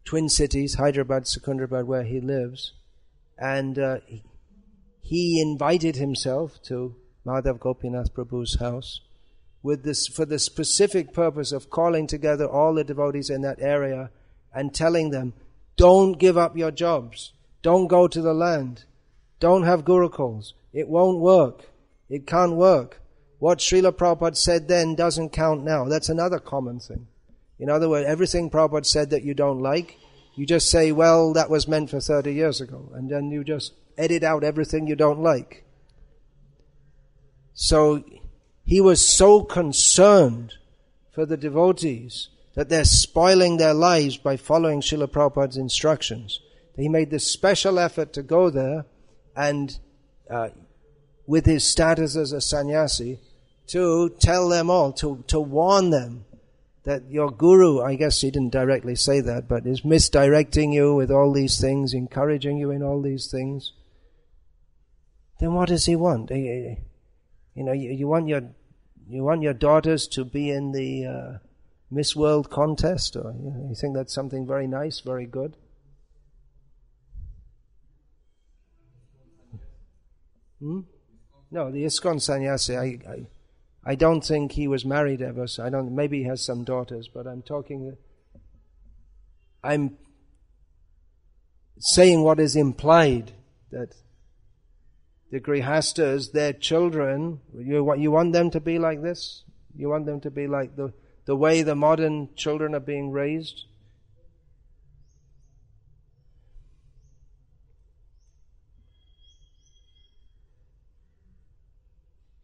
Twin Cities, Hyderabad, Secunderabad, where he lives, and he invited himself to Madhav Gopinath Prabhu's house for the specific purpose of calling together all the devotees in that area and telling them, don't give up your jobs, don't go to the land, don't have gurukuls, it won't work, it can't work. What Srila Prabhupada said then doesn't count now. That's another common thing. In other words, everything Prabhupada said that you don't like, you just say, well, that was meant for 30 years ago. And then you just edit out everything you don't like. So he was so concerned for the devotees that they're spoiling their lives by following Srila Prabhupada's instructions. He made this special effort to go there and, with his status as a sannyasi, to tell them all, to warn them that your guru, I guess he didn't directly say that, but is misdirecting you with all these things, encouraging you in all these things. Then what does he want? You want your daughters to be in the Miss World contest, or you think that's something very nice, very good? No, the ISKCON sannyasi, I don't think he was married ever, so maybe he has some daughters, but I'm saying what is implied, that the Grihastas, their children, you want them to be like this? You want them to be like the way the modern children are being raised?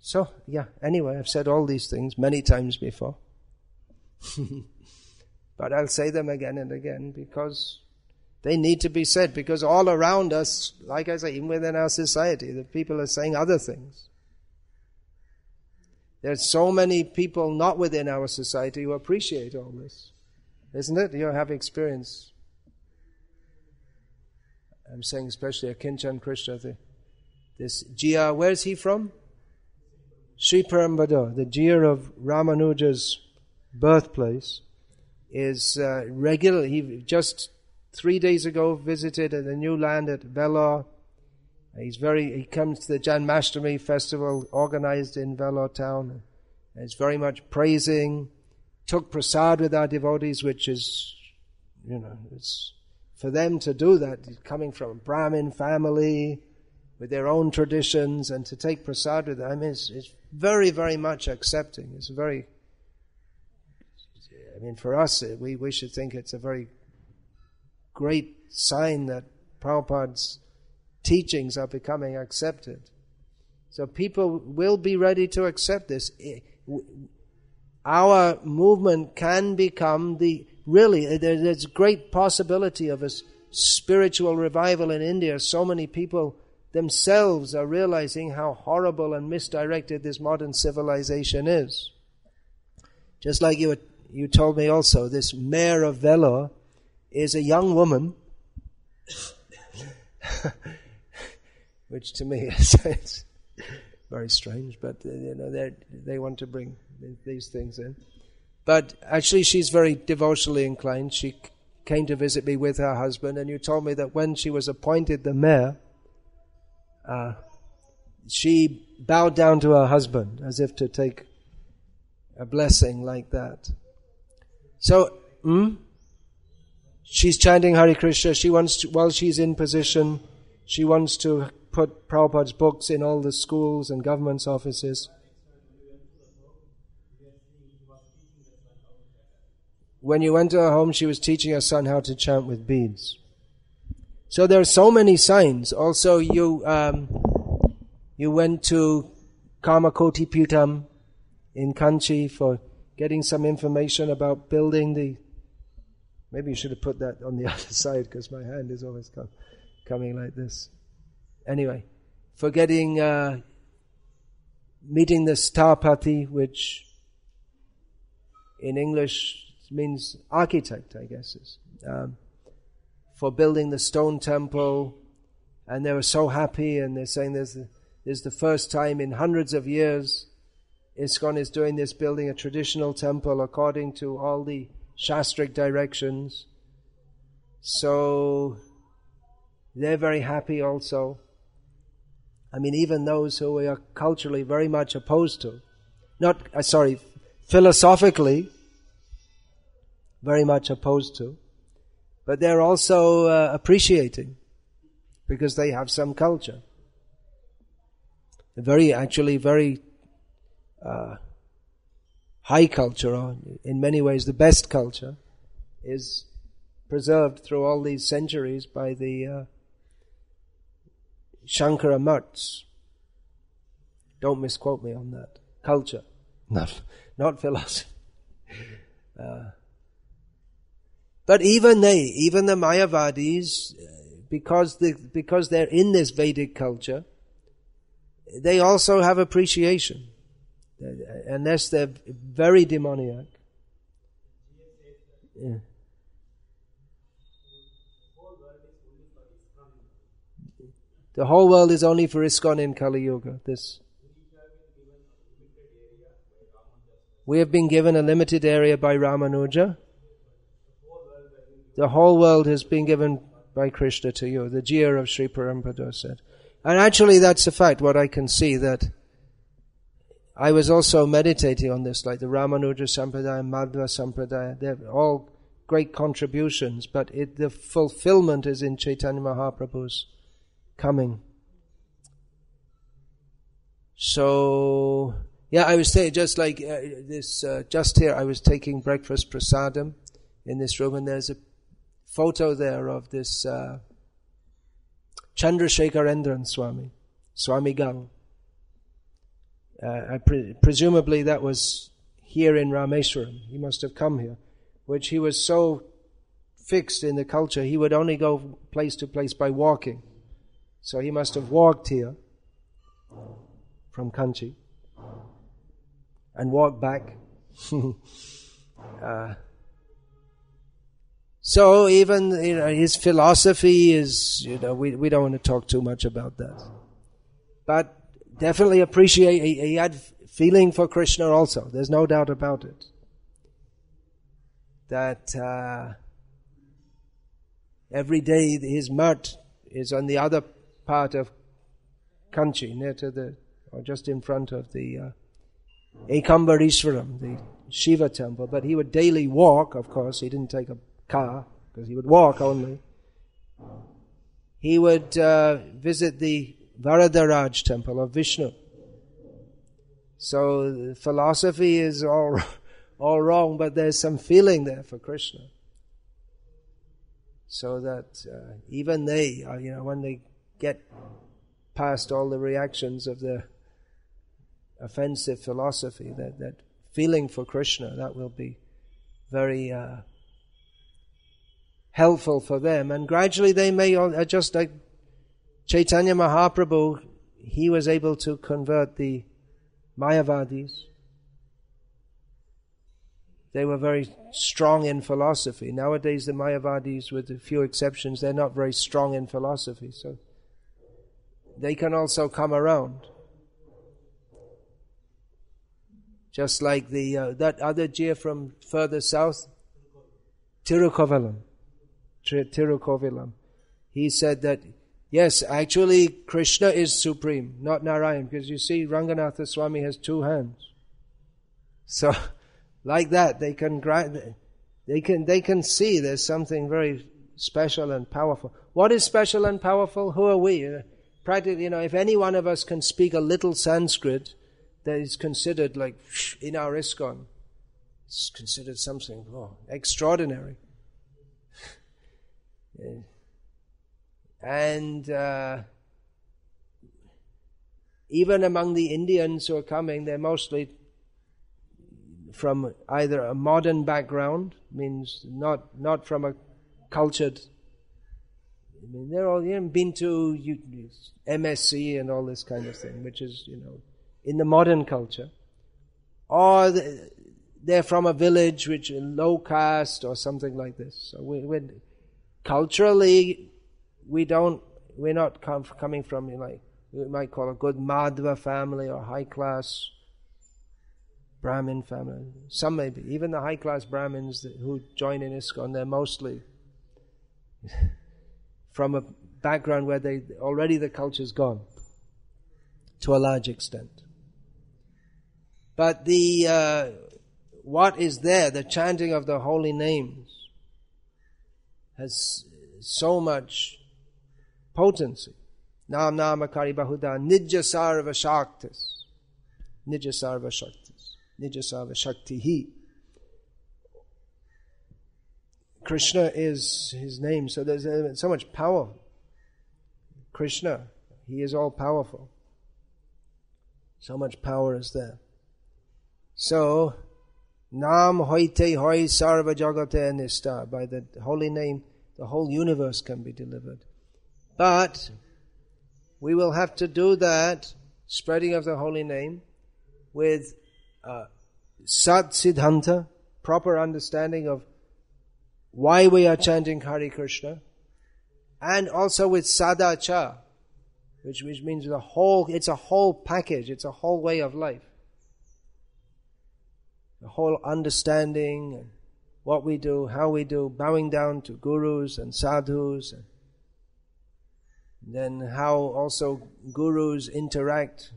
So, yeah, anyway, I've said all these things many times before. But I'll say them again and again because they need to be said. Because all around us, like I say, even within our society, the people are saying other things. There's so many people not within our society who appreciate all this. Isn't it? You have experience. I'm saying especially a Kinchan Krishna. This Jia, where's he from? Sri Perambador, the Jia of Ramanuja's birthplace, is regular. He just 3 days ago visited the new land at Vellore. He comes to the Janmashtami festival organized in Vellore town. He's very much praising. Took prasad with our devotees, which is, it's for them to do that, coming from a Brahmin family with their own traditions, and to take prasad with them is very, very much accepting. It's for us, we should think it's a very great sign that Prabhupada's teachings are becoming accepted. So people will be ready to accept this. Our movement can become there's great possibility of a spiritual revival in India. So many people themselves are realizing how horrible and misdirected this modern civilization is. Just like you told me also, this mayor of Vellore is a young woman, which to me is very strange, but they want to bring these things in. But actually she's very devotionally inclined. She came to visit me with her husband, and you told me that when she was appointed the mayor, she bowed down to her husband as if to take a blessing like that. So, she's chanting Hare Krishna. She wants to, while she's in position, she wants to put Prabhupada's books in all the schools and government's offices. When you went to her home, she was teaching her son how to chant with beads. So there are so many signs. Also, you went to Kamakoti Putam in Kanchi for getting some information about building maybe you should have put that on the other side because my hand is always coming like this. Anyway, for getting, meeting the Stapati, which in English means architect, I guess, for building the stone temple, and they were so happy, and they're saying this is the first time in hundreds of years ISKCON is doing this, building a traditional temple according to all the Shastric directions. So they're very happy also. Even those who we are culturally very much opposed to, philosophically very much opposed to, but they're also appreciating because they have some culture. Very high culture, or in many ways the best culture, is preserved through all these centuries by the Shankara Mats. Don't misquote me on that. Culture, not philosophy. But even the Mayavadis, because they're in this Vedic culture, they also have appreciation, unless they're very demoniac. Yeah. The whole world is only for ISKCON in Kali Yuga. We have been given a limited area by Ramanuja. The whole world has been given by Krishna to you. The Jia of Sri Perambador said. And actually that's a fact, what I can see, that I was also meditating on this, like the Ramanuja Sampradaya, Madhva Sampradaya, they're all great contributions, but the fulfillment is in Chaitanya Mahaprabhu's coming. So, I was saying, just like just here, I was taking breakfast prasadam in this room, and there's a photo there of this Chandrasekharendran Swami Gang. presumably that was here in Rameshwaram. He must have come here, which he was so fixed in the culture, he would only go place to place by walking. So he must have walked here from Kanchi and walked back. So even his philosophy is, we don't want to talk too much about that. But definitely appreciate, he had feeling for Krishna also. There's no doubt about it. That every day his mart is on the other part of Kanchi, near to or just in front of the Ekambarishwaram, the Shiva temple. But he would daily walk, of course. He didn't take a car, because he would walk only. He would visit the Varadaraj temple of Vishnu. So the philosophy is all wrong, but there's some feeling there for Krishna. So that even they, when they get past all the reactions of the offensive philosophy, that feeling for Krishna, that will be very helpful for them. And gradually they may, just like Chaitanya Mahaprabhu, he was able to convert the Mayavadis. They were very strong in philosophy. Nowadays the Mayavadis, with a few exceptions, they're not very strong in philosophy. So they can also come around. Just like that other Jia from further south, Tirukovalam. He said that, yes, actually Krishna is supreme, not Narayan, because you see Ranganatha Swami has two hands. So, like that, they can see there's something very special and powerful. What is special and powerful? Who are we? Practically, if any one of us can speak a little Sanskrit, that is considered like in our ISKCON. It's considered something extraordinary. And even among the Indians who are coming, they're mostly from either a modern background, means not from a cultured. They're all been to MSc and all this kind of thing, which is in the modern culture, or they're from a village which is low caste or something like this. So we're culturally, we're not coming from we might call a good Madhva family or high class Brahmin family. Some maybe. Even the high class Brahmins who join in ISKCON, they're mostly from a background where already the culture's gone to a large extent. But what is there, the chanting of the holy names, has so much potency. Nam namakari bahuda nijya sarva shaktis. Nijya sarva shaktis. Nijya sarva shaktihi. Krishna is his name, so there's so much power. Krishna, he is all powerful. So much power is there. So, Nam hoite hoi sarva jagate nista. By the holy name, the whole universe can be delivered. But we will have to do that, spreading of the holy name, with Sat Siddhanta, proper understanding of why we are chanting Hare Krishna, and also with Sadacha, which means it's a whole package, it's a whole way of life. The whole understanding and what we do, how we do, bowing down to gurus and sadhus, and then how also gurus interact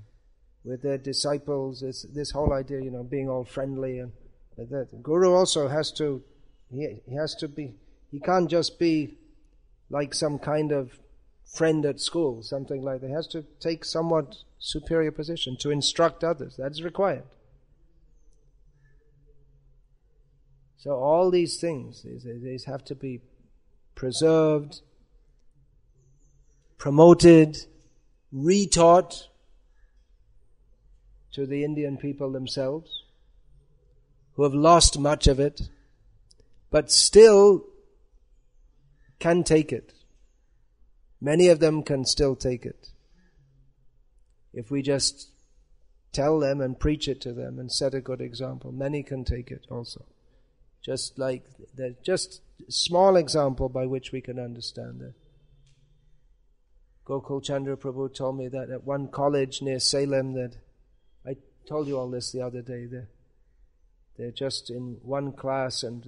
with their disciples. This whole idea, being all friendly and that. Guru also has to, he can't just be like some kind of friend at school, something like that. He has to take somewhat superior position to instruct others. That's required. So all these things, these have to be preserved, promoted, retaught to the Indian people themselves, who have lost much of it, but still can take it. Many of them can still take it. If we just tell them and preach it to them and set a good example, many can take it also. Just like, just a small example by which we can understand it. Gokul Chandra Prabhu told me that at one college near Salem, that I told you all this the other day, they're just in one class, and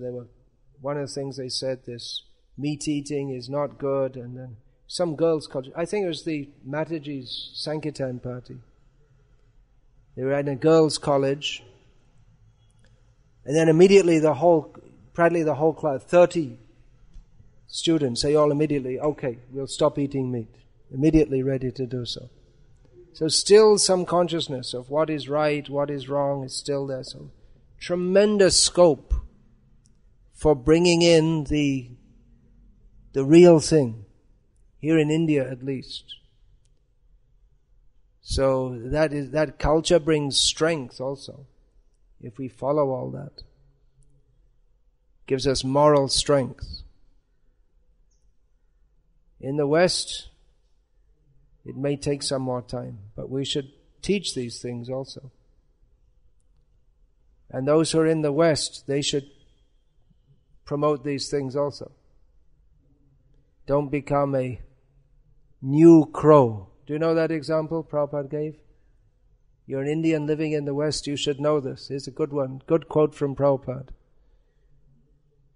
one of the things they said, this meat eating is not good, and then some girls' college, I think it was the Mataji's Sankirtan party. They were at a girls' college, and then immediately practically the whole class, 30 students, they all immediately, okay, we'll stop eating meat. Immediately ready to do so. So still some consciousness of what is right, what is wrong is still there. So tremendous scope for bringing in the real thing, here in India at least. So that culture brings strength also, if we follow all that. Gives us moral strength. In the West, it may take some more time, but we should teach these things also. And those who are in the West, they should promote these things also. Don't become a new crow. Do you know that example Prabhupada gave? You're an Indian living in the West, you should know this. Here's a good one. Good quote from Prabhupada.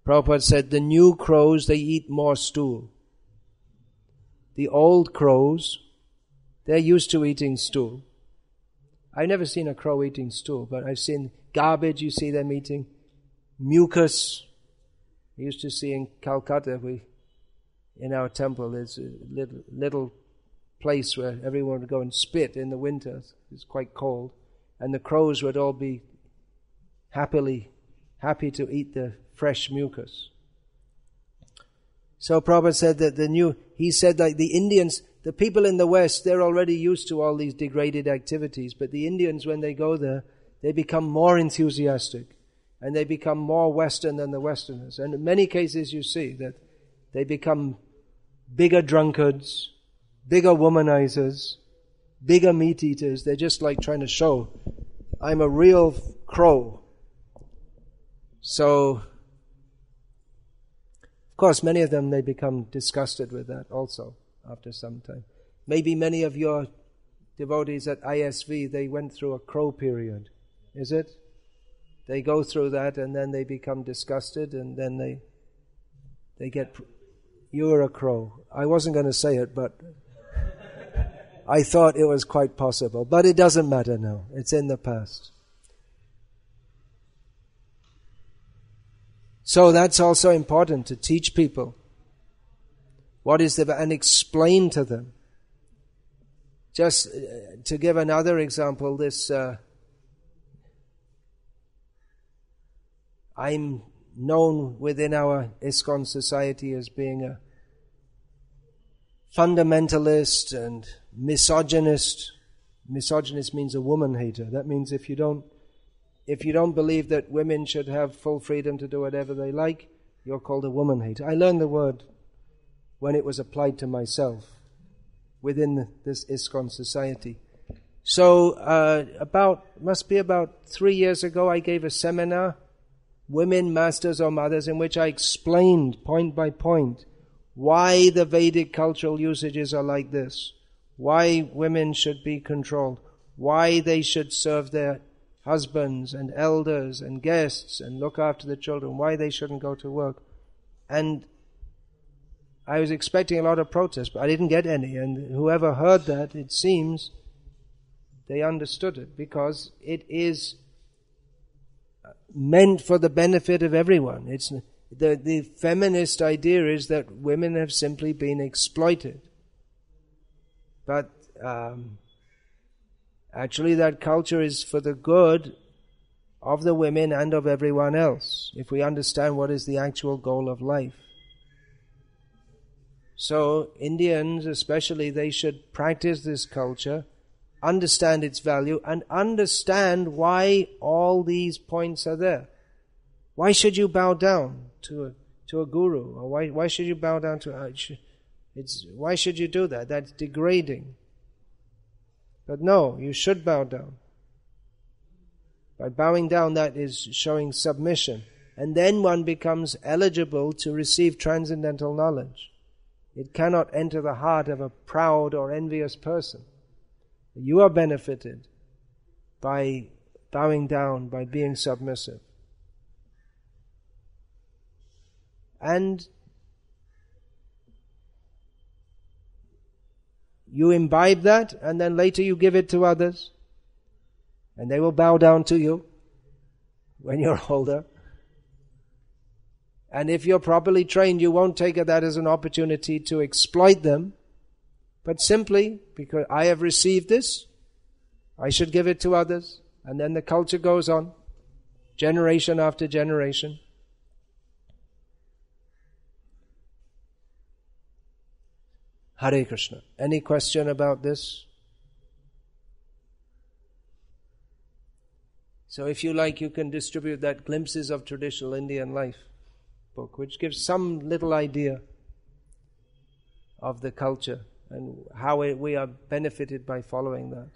Prabhupada said, the new crows, they eat more stool. The old crows, they're used to eating stool. I've never seen a crow eating stool, but I've seen garbage, you see them eating. Mucus. We used to see in Calcutta, in our temple, there's a little place where everyone would go and spit in the winter. It's quite cold. And the crows would all be happy to eat the fresh mucus. So Prabhupada said that he said that the Indians, the people in the West, they're already used to all these degraded activities, but the Indians, when they go there, they become more enthusiastic, and they become more Western than the Westerners. And in many cases you see that they become bigger drunkards, bigger womanizers, bigger meat eaters. They're just like trying to show, I'm a real crow. So, of course, many of them, they become disgusted with that also after some time. Maybe many of your devotees at ISV, they went through a crow period. Is it? They go through that and then they become disgusted, and then they get, you're a crow. I wasn't going to say it, but I thought it was quite possible. But it doesn't matter now. It's in the past. So that's also important, to teach people what is and explain to them. Just to give another example, this I'm known within our ISKCON society as being a fundamentalist and misogynist. Misogynist means a woman hater. That means if you don't believe that women should have full freedom to do whatever they like, you're called a woman hater. I learned the word when it was applied to myself within this ISKCON society. So must be about 3 years ago, I gave a seminar, Women, Masters or Mothers, in which I explained point by point why the Vedic cultural usages are like this, why women should be controlled, why they should serve their husbands and elders and guests and look after the children, why they shouldn't go to work. And I was expecting a lot of protest, but I didn't get any. And whoever heard that, it seems, they understood it, because it is meant for the benefit of everyone. It's the feminist idea is that women have simply been exploited. But actually, that culture is for the good of the women and of everyone else, if we understand what is the actual goal of life. So, Indians especially, they should practice this culture understand its value, and understand why all these points are there. Why should you bow down to a guru? Or why should you bow down to... why should you do that? That's degrading. But no, you should bow down. By bowing down, that is showing submission. And then one becomes eligible to receive transcendental knowledge. It cannot enter the heart of a proud or envious person. You are benefited by bowing down, by being submissive. And you imbibe that, and then later you give it to others, and they will bow down to you when you're older. And if you're properly trained, you won't take that as an opportunity to exploit them, but simply because I have received this, I should give it to others. And then the culture goes on, generation after generation. Hare Krishna. Any question about this? So if you like, you can distribute that Glimpses of Traditional Indian Life book, which gives some little idea of the culture and how we are benefited by following that.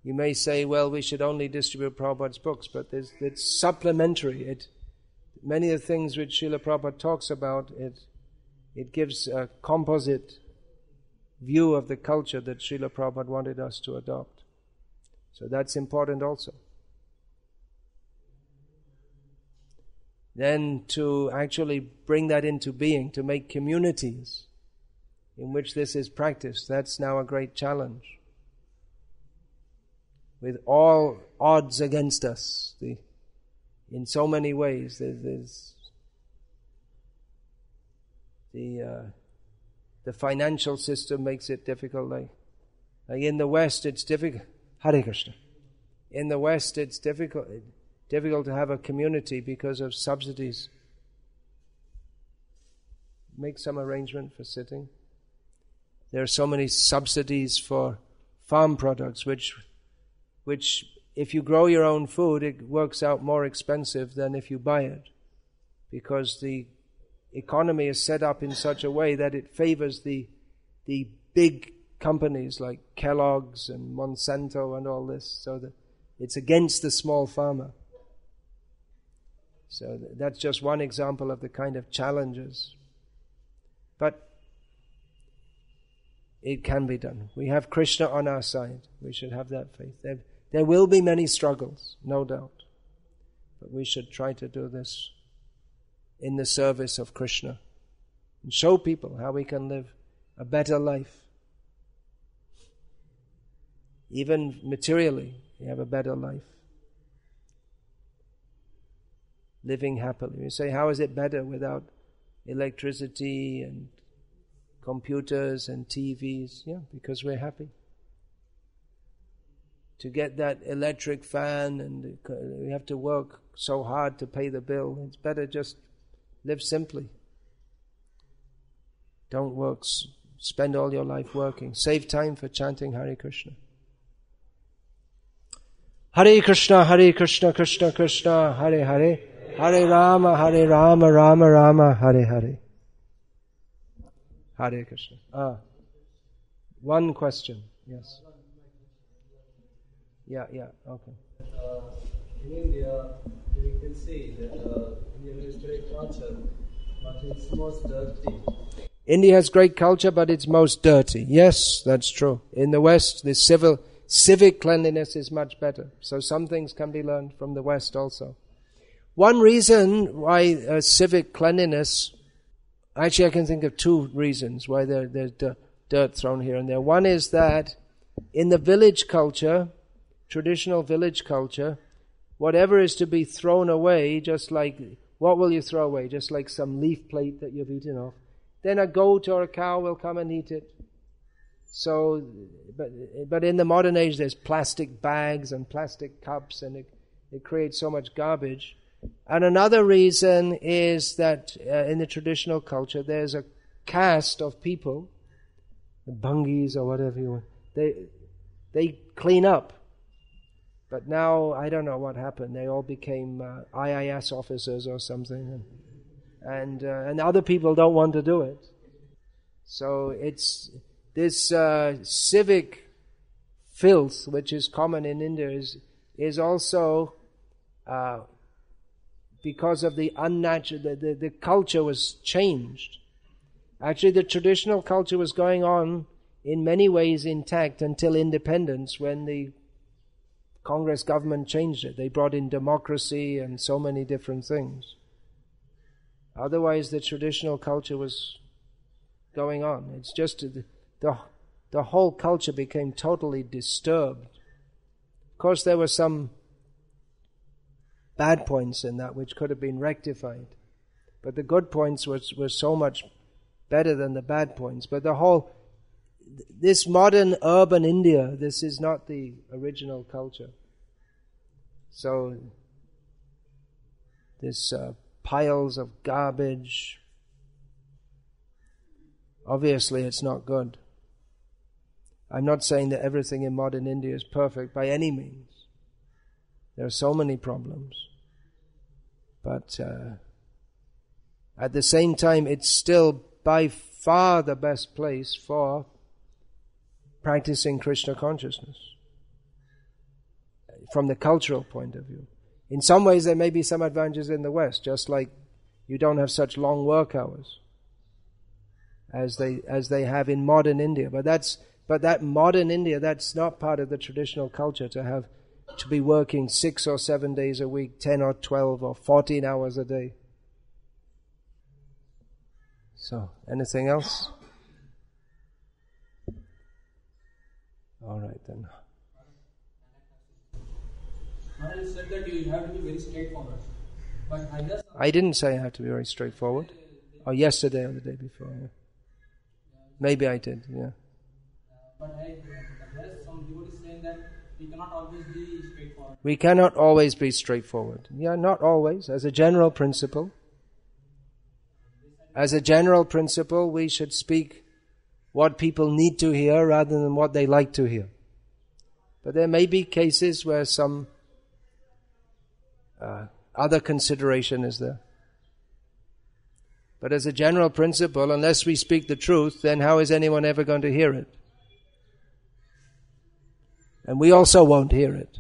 You may say, well, we should only distribute Prabhupada's books, but it's supplementary. Many of the things which Srila Prabhupada talks about, it gives a composite view of the culture that Srila Prabhupada wanted us to adopt. So that's important also. Then to actually bring that into being, to make communities in which this is practiced, that's now a great challenge. With all odds against us, in so many ways, there's the financial system makes it difficult. Like in the West, it's difficult. Hare Krishna. In the West, it's difficult to have a community because of subsidies. Make some arrangement for sitting. There are so many subsidies for farm products, which if you grow your own food, it works out more expensive than if you buy it, because the economy is set up in such a way that it favors the big companies like Kellogg's and Monsanto and all this, so that it's against the small farmer. So that's just one example of the kind of challenges. But it can be done. We have Krishna on our side. We should have that faith. There will be many struggles, no doubt. But we should try to do this in the service of Krishna and show people how we can live a better life. Even materially, we have a better life. Living happily. You say, how is it better without electricity and computers and TVs? Yeah, because we're happy. To get that electric fan, and we have to work so hard to pay the bill. It's better just live simply. Don't work, spend all your life working. Save time for chanting Hare Krishna. Hare Krishna, Krishna Krishna, Hare Hare. Hare Rama, Rama Rama, Hare Hare. Hare Krishna. One question. Yes. Yeah, okay. In India, we can see that India has great culture, but it's most dirty. India has great culture, but it's most dirty. Yes, that's true. In the West, the civic cleanliness is much better. So some things can be learned from the West also. One reason why civic cleanliness, actually I can think of two reasons why there's dirt thrown here and there. One is that in the village culture, traditional village culture, whatever is to be thrown away, just like, what will you throw away? Just like some leaf plate that you've eaten off. Then a goat or a cow will come and eat it. So, but in the modern age, there's plastic bags and plastic cups, and it creates so much garbage. And another reason is that in the traditional culture, there's a caste of people the bungis or whatever you want. They clean up. But now, I don't know what happened. They all became IIS officers or something. And other people don't want to do it. So it's this civic filth, which is common in India, is also because of the unnatural, the culture was changed. Actually, the traditional culture was going on in many ways intact until independence, when the Congress government changed it. They brought in democracy and so many different things. Otherwise, the traditional culture was going on. It's just the whole culture became totally disturbed. Of course, there were some bad points in that which could have been rectified. But the good points were so much better than the bad points. But this modern urban India, this is not the original culture. So, this piles of garbage, obviously it's not good. I'm not saying that everything in modern India is perfect by any means. There are so many problems. But at the same time, it's still by far the best place for practicing Krishna consciousness from the cultural point of view. In some ways, there may be some advantages in the West, just like you don't have such long work hours as they have in modern India. But that modern India, that's not part of the traditional culture to be working 6 or 7 days a week, 10 or 12 or 14 hours a day. So, anything else? All right then. You said that you have to be very straightforward. But I didn't say I had to be very straightforward. Or yesterday or the day before. Yeah. Maybe I did, yeah. But there's some devotees saying that we cannot always be straightforward. We cannot always be straightforward. Yeah, not always. As a general principle. As a general principle, we should speak what people need to hear rather than what they like to hear. But there may be cases where some other consideration is there. But as a general principle, unless we speak the truth, then how is anyone ever going to hear it? And we also won't hear it.